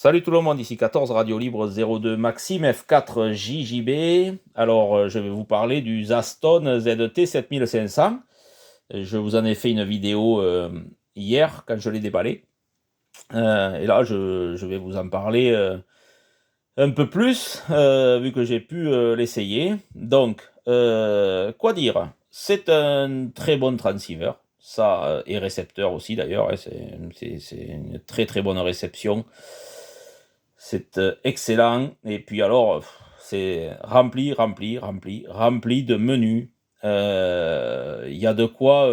Salut tout le monde, ici 14 Radio Libre 02 Maxime F4 JJB. Alors, je vais vous parler du Zaston ZT 7500. Je vous en ai fait une vidéo hier quand je l'ai déballé. Et là, je vais vous en parler un peu plus, vu que j'ai pu l'essayer. Donc, quoi dire? C'est un très bon transceiver. Ça, et récepteur aussi d'ailleurs, hein, c'est une très très bonne réception. C'est excellent. Et puis alors, c'est rempli de menus. Il y a de quoi,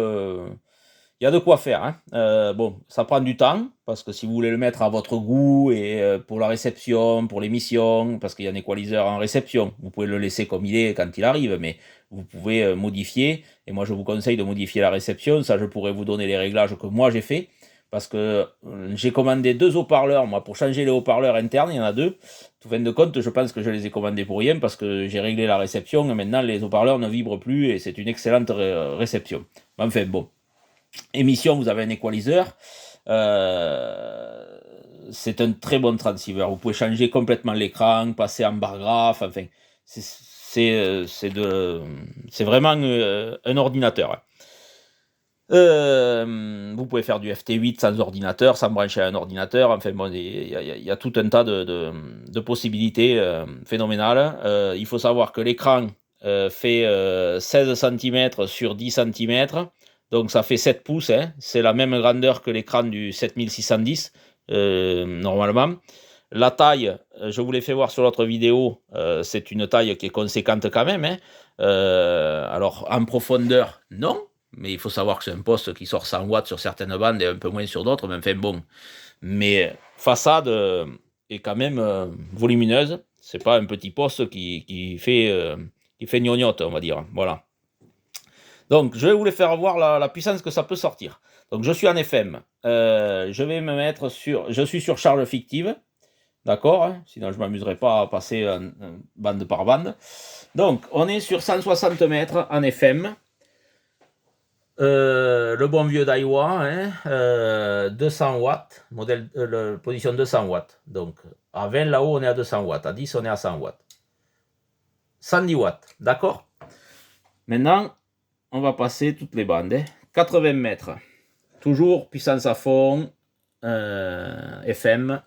il y a de quoi faire, hein. Bon, ça prend du temps, parce que si vous voulez le mettre à votre goût, et pour la réception, pour l'émission, parce qu'il y a un équaliseur en réception, vous pouvez le laisser comme il est quand il arrive, mais vous pouvez modifier, et moi je vous conseille de modifier la réception. Ça, je pourrais vous donner les réglages que moi j'ai fait, parce que j'ai commandé 2 haut-parleurs, moi, pour changer les haut-parleurs internes, il y en a 2. Tout fin de compte, je pense que je les ai commandés pour rien, parce que j'ai réglé la réception, et maintenant les haut-parleurs ne vibrent plus, et c'est une excellente réception. Enfin bon. Émission, vous avez un équaliseur. C'est un très bon transceiver. Vous pouvez changer complètement l'écran, passer en bar graphe. Enfin, c'est vraiment un ordinateur. Vous pouvez faire du FT8 sans ordinateur, sans brancher à un ordinateur. Enfin bon, il y a tout un tas de possibilités phénoménales. Il faut savoir que l'écran fait 16 cm sur 10 cm. Donc ça fait 7 pouces, hein. C'est la même grandeur que l'écran du 7610, normalement. La taille, je vous l'ai fait voir sur l'autre vidéo, c'est une taille qui est conséquente quand même, hein. Alors en profondeur, non, mais il faut savoir que c'est un poste qui sort 100 watts sur certaines bandes et un peu moins sur d'autres, mais enfin bon. Mais façade est quand même volumineuse, c'est pas un petit poste qui fait gnognotte, on va dire, voilà. Donc, je vais vous les faire voir la puissance que ça peut sortir. Donc, je suis en FM. Je vais me mettre sur... Je suis sur charge fictive. D'accord, hein, sinon, je ne m'amuserai pas à passer bande par bande. Donc, on est sur 160 mètres en FM. Le bon vieux Daiwa, hein, 200 watts. Modèle, position 200 watts. Donc, à 20 là-haut, on est à 200 watts. À 10, on est à 100 watts. 110 watts. D'accord. Maintenant, on va passer toutes les bandes. 80 mètres. Toujours puissance à fond. FM.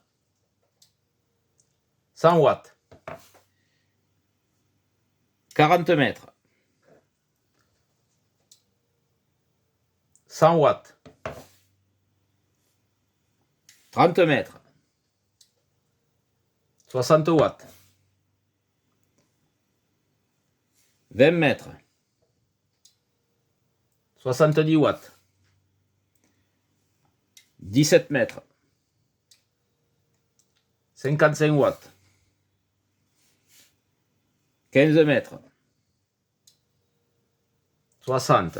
100 watts. 40 mètres. 100 watts. 30 mètres. 60 watts. 20 mètres. 70 watts. 17 mètres. 55 watts. 15 mètres. 60.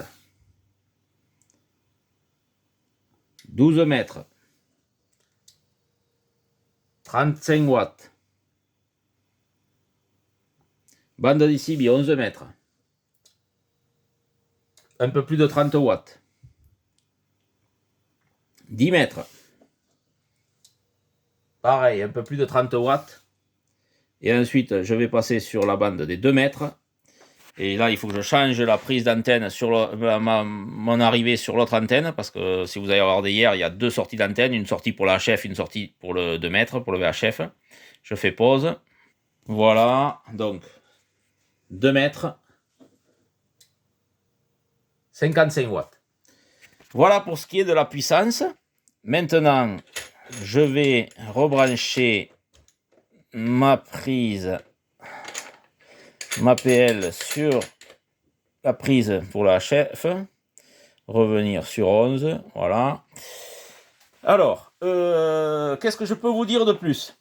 12 mètres. 35 watts. Bande d'ici, 11 mètres. Un peu plus de 30 watts. 10 mètres. Pareil, un peu plus de 30 watts. Et ensuite, je vais passer sur la bande des 2 mètres. Et là, il faut que je change la prise d'antenne sur mon arrivée sur l'autre antenne, parce que si vous allez regarder hier, il y a 2 sorties d'antenne, une sortie pour la HF, une sortie pour le 2 mètres, pour le VHF. Je fais pause. Voilà, donc 2 mètres, 55 watts. Voilà pour ce qui est de la puissance. Maintenant, je vais rebrancher ma prise, ma PL sur la prise pour la HF. Revenir sur 11, voilà. Alors, qu'est-ce que je peux vous dire de plus?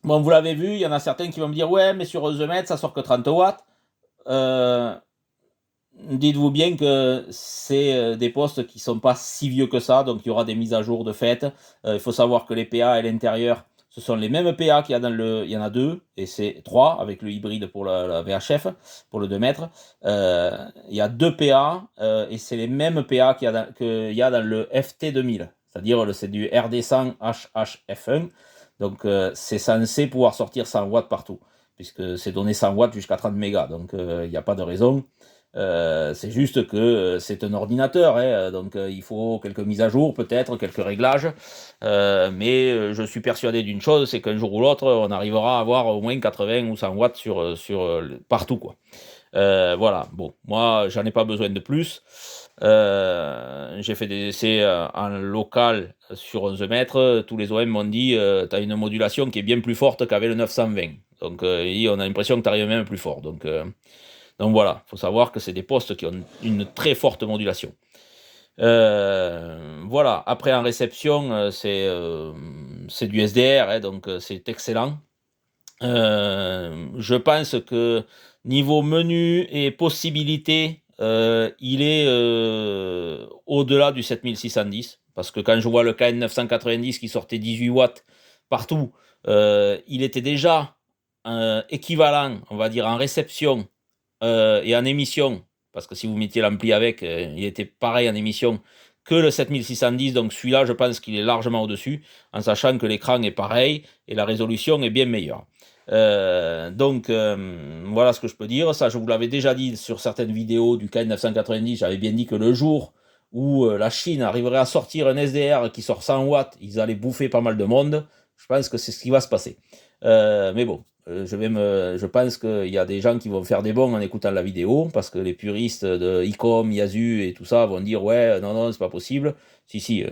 Bon, vous l'avez vu, il y en a certains qui vont me dire, ouais, mais sur 11 mètres, ça sort que 30 watts. Dites-vous bien que c'est des postes qui ne sont pas si vieux que ça, donc il y aura des mises à jour de fait. Il faut savoir que les PA à l'intérieur, ce sont les mêmes PA qu'il y a dans le... Il y en a 2, et c'est 3, avec le hybride pour la VHF, pour le 2 mètres. Il y a 2 PA, et c'est les mêmes PA qu'il y a dans le FT2000. c'est-à-dire c'est du RD100 HHF1, donc c'est censé pouvoir sortir 100 watts partout, puisque c'est donné 100 watts jusqu'à 30 mégas, donc il n'y a pas de raison. C'est juste que c'est un ordinateur, hein, donc il faut quelques mises à jour, peut-être quelques réglages, mais je suis persuadé d'une chose, c'est qu'un jour ou l'autre, on arrivera à avoir au moins 80 ou 100 watts partout, quoi. Voilà, bon, moi j'en ai pas besoin de plus. J'ai fait des essais en local sur 11 mètres. Tous les OM m'ont dit tu as une modulation qui est bien plus forte qu'avec le 920. Donc on a l'impression que tu arrives même plus fort. Donc voilà, il faut savoir que c'est des postes qui ont une très forte modulation. Voilà, après en réception, c'est du SDR, hein, donc c'est excellent. Je pense que niveau menu et possibilités, il est au-delà du 7610, parce que quand je vois le KN990 qui sortait 18 watts partout, il était déjà équivalent, on va dire, en réception et en émission, parce que si vous mettiez l'ampli avec, il était pareil en émission que le 7610, donc celui-là, je pense qu'il est largement au-dessus, en sachant que l'écran est pareil et la résolution est bien meilleure. Donc voilà ce que je peux dire. Ça, je vous l'avais déjà dit sur certaines vidéos du KN990, j'avais bien dit que le jour où la Chine arriverait à sortir un SDR qui sort 100 watts, ils allaient bouffer pas mal de monde. Je pense que c'est ce qui va se passer. Mais bon, je pense qu'il y a des gens qui vont faire des bons en écoutant la vidéo, parce que les puristes de ICOM, Yazu et tout ça vont dire ouais, non, c'est pas possible. Si,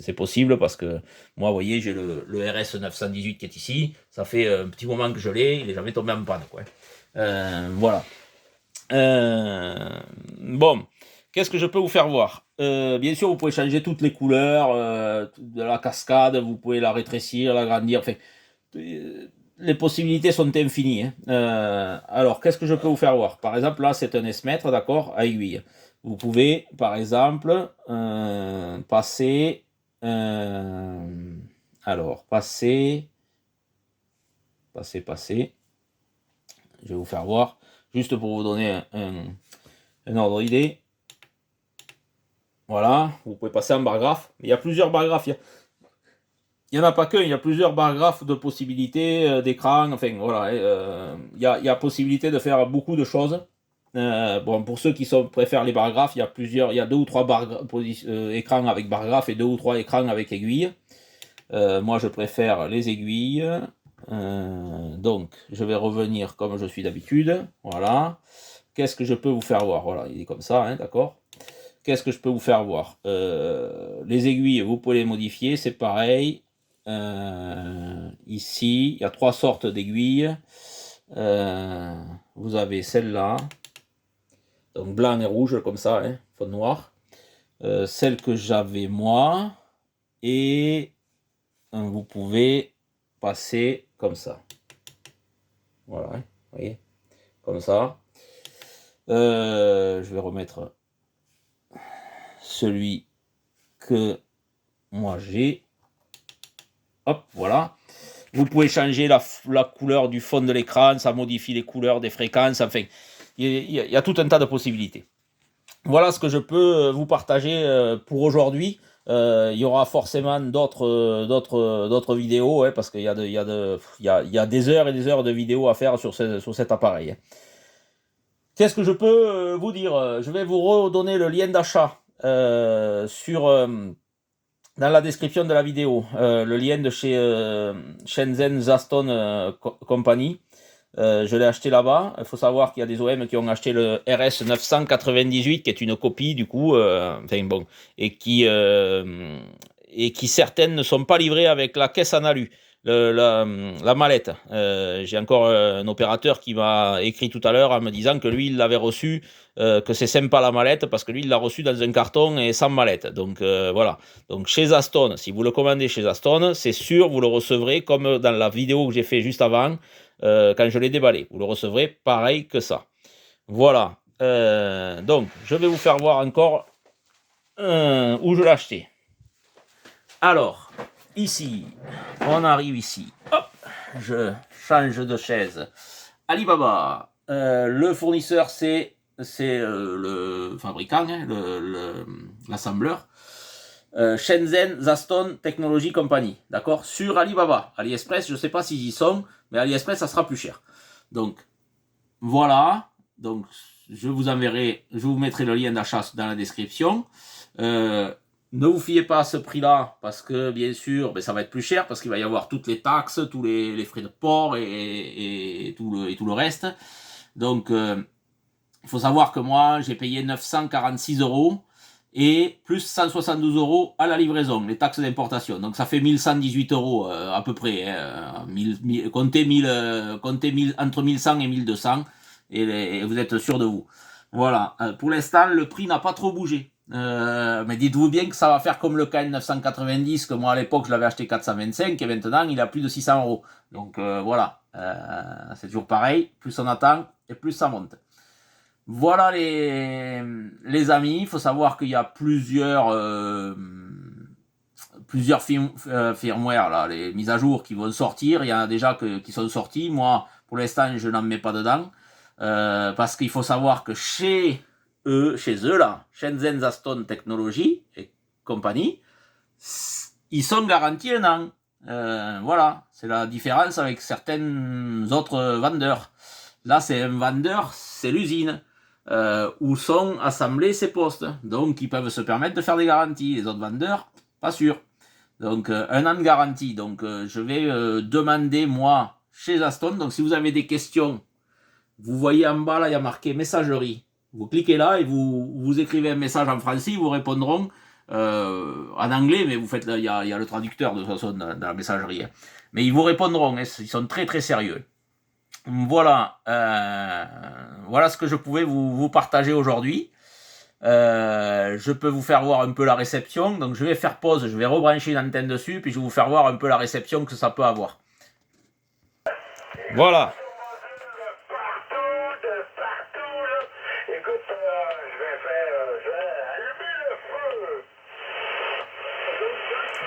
c'est possible, parce que moi, vous voyez, j'ai le RS 918 qui est ici. Ça fait un petit moment que je l'ai, il n'est jamais tombé en panne, quoi. Voilà. Bon, qu'est-ce que je peux vous faire voir? Bien sûr, vous pouvez changer toutes les couleurs de la cascade, vous pouvez la rétrécir, l'agrandir, enfin, les possibilités sont infinies, hein. Alors, qu'est-ce que je peux vous faire voir? Par exemple, là, c'est un S-mètre, d'accord, à aiguille. Vous pouvez, par exemple, passer... alors, passer... Je vais vous faire voir, juste pour vous donner un ordre d'idée. Voilà, vous pouvez passer en bar graphe. Il y a plusieurs bar graphes. Il n'y en a pas qu'un, il y a plusieurs bar graphes de possibilités d'écran. Enfin, voilà, il y a possibilité de faire beaucoup de choses. Bon, pour ceux qui préfèrent les bar graphes, il y a 2 ou 3 écrans avec bar graphe et 2 ou 3 écrans avec aiguille. Moi, je préfère les aiguilles. Donc, je vais revenir comme je suis d'habitude. Voilà. Qu'est-ce que je peux vous faire voir? Voilà, il est comme ça, hein, d'accord. Qu'est-ce que je peux vous faire voir? Les aiguilles, vous pouvez les modifier, c'est pareil. Ici, il y a 3 sortes d'aiguilles. Vous avez celle-là, donc blanc et rouge, comme ça, hein, fond noir. Celle que j'avais moi, et vous pouvez passer comme ça. Voilà, hein, vous voyez, comme ça. Je vais remettre celui que moi j'ai. Hop, voilà. Vous pouvez changer la couleur du fond de l'écran, ça modifie les couleurs des fréquences, enfin, il y a tout un tas de possibilités. Voilà ce que je peux vous partager pour aujourd'hui. Il y aura forcément d'autres vidéos, hein, parce qu'il y a des heures et des heures de vidéos à faire sur cet appareil. Qu'est-ce que je peux vous dire? Je vais vous redonner le lien d'achat dans la description de la vidéo, le lien de chez Shenzhen Zaston Company. Je l'ai acheté là-bas. Il faut savoir qu'il y a des OM qui ont acheté le RS 998, qui est une copie du coup, enfin bon, et qui certaines ne sont pas livrées avec la caisse en alu, la mallette. J'ai encore un opérateur qui m'a écrit tout à l'heure en me disant que lui il l'avait reçu, que c'est sympa la mallette, parce que lui il l'a reçu dans un carton et sans mallette. Donc voilà. Donc chez Zaston, si vous le commandez chez Zaston, c'est sûr vous le recevrez comme dans la vidéo que j'ai fait juste avant. Quand je l'ai déballé, vous le recevrez pareil que ça. Voilà. Donc, je vais vous faire voir encore où je l'ai acheté. Alors, ici, on arrive ici. Hop, je change de chaise. Alibaba. Le fournisseur, c'est le fabricant, hein, l'assembleur. Shenzhen Zaston Technology Company, d'accord, sur Alibaba. AliExpress, je ne sais pas s'ils y sont, mais AliExpress, ça sera plus cher. Donc, voilà. Donc, je vous mettrai le lien d'achat dans la description. Ne vous fiez pas à ce prix-là, parce que, bien sûr, ça va être plus cher, parce qu'il va y avoir toutes les taxes, tous les frais de port et tout le reste. Donc, il faut savoir que moi, j'ai payé 946 € et plus 172 € à la livraison, les taxes d'importation. Donc ça fait 1118 € à peu près. Comptez entre 1100 et 1200 et vous êtes sûr de vous. Voilà. Pour l'instant, le prix n'a pas trop bougé. Mais dites-vous bien que ça va faire comme le KN 990, que moi à l'époque je l'avais acheté 425 et maintenant il a plus de 600 €. Donc voilà. C'est toujours pareil. Plus on attend et plus ça monte. Voilà les amis, il faut savoir qu'il y a plusieurs firmware, là, les mises à jour qui vont sortir. Il y en a déjà qui sont sortis. Moi, pour l'instant, je n'en mets pas dedans. Parce qu'il faut savoir que chez eux là, Shenzhen Zaston Technology et compagnie, ils sont garantis un an. Voilà, c'est la différence avec certains autres vendeurs. Là, c'est un vendeur, c'est l'usine. Où sont assemblés ces postes. Donc, ils peuvent se permettre de faire des garanties. Les autres vendeurs, pas sûr. Donc, un an de garantie. Donc, je vais demander, moi, chez Zaston. Donc, si vous avez des questions, vous voyez en bas, là, il y a marqué messagerie. Vous cliquez là et vous écrivez un message en français. Ils vous répondront en anglais, mais vous faites, il y a le traducteur de toute façon dans la messagerie. Hein. Mais ils vous répondront. Hein, ils sont très, très sérieux. Voilà, voilà ce que je pouvais vous partager aujourd'hui. Je peux vous faire voir un peu la réception. Donc je vais faire pause, je vais rebrancher une antenne dessus, puis je vais vous faire voir un peu la réception que ça peut avoir. Voilà.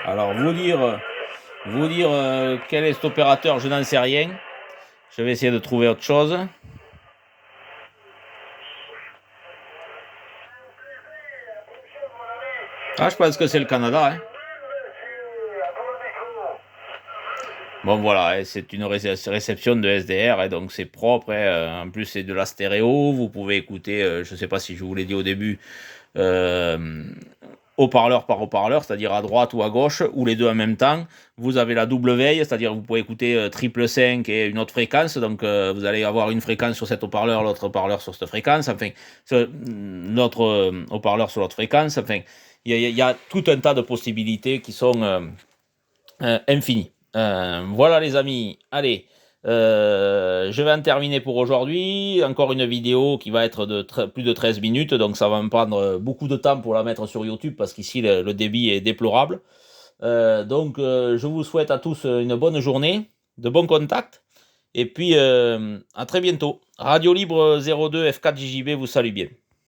Alors vous dire quel est cet opérateur, je n'en sais rien. Je vais essayer de trouver autre chose. Ah, je pense que c'est le Canada. Hein. Bon, voilà, c'est une réception de SDR, donc c'est propre. En plus, c'est de la stéréo. Vous pouvez écouter, je ne sais pas si je vous l'ai dit au début, haut-parleur par haut-parleur, c'est-à-dire à droite ou à gauche, ou les deux en même temps. Vous avez la double veille, c'est-à-dire vous pouvez écouter triple 5 et une autre fréquence, donc vous allez avoir une fréquence sur cet haut-parleur, l'autre haut-parleur sur cette fréquence, enfin, notre haut-parleur sur l'autre fréquence, enfin, il y a tout un tas de possibilités qui sont infinies. Voilà les amis, allez, je vais en terminer pour aujourd'hui. Encore une vidéo qui va être de plus de 13 minutes, donc ça va me prendre beaucoup de temps pour la mettre sur YouTube parce qu'ici le débit est déplorable. Donc je vous souhaite à tous une bonne journée, de bons contacts, et puis à très bientôt. Radio Libre 02 F4 JJB vous salue bien.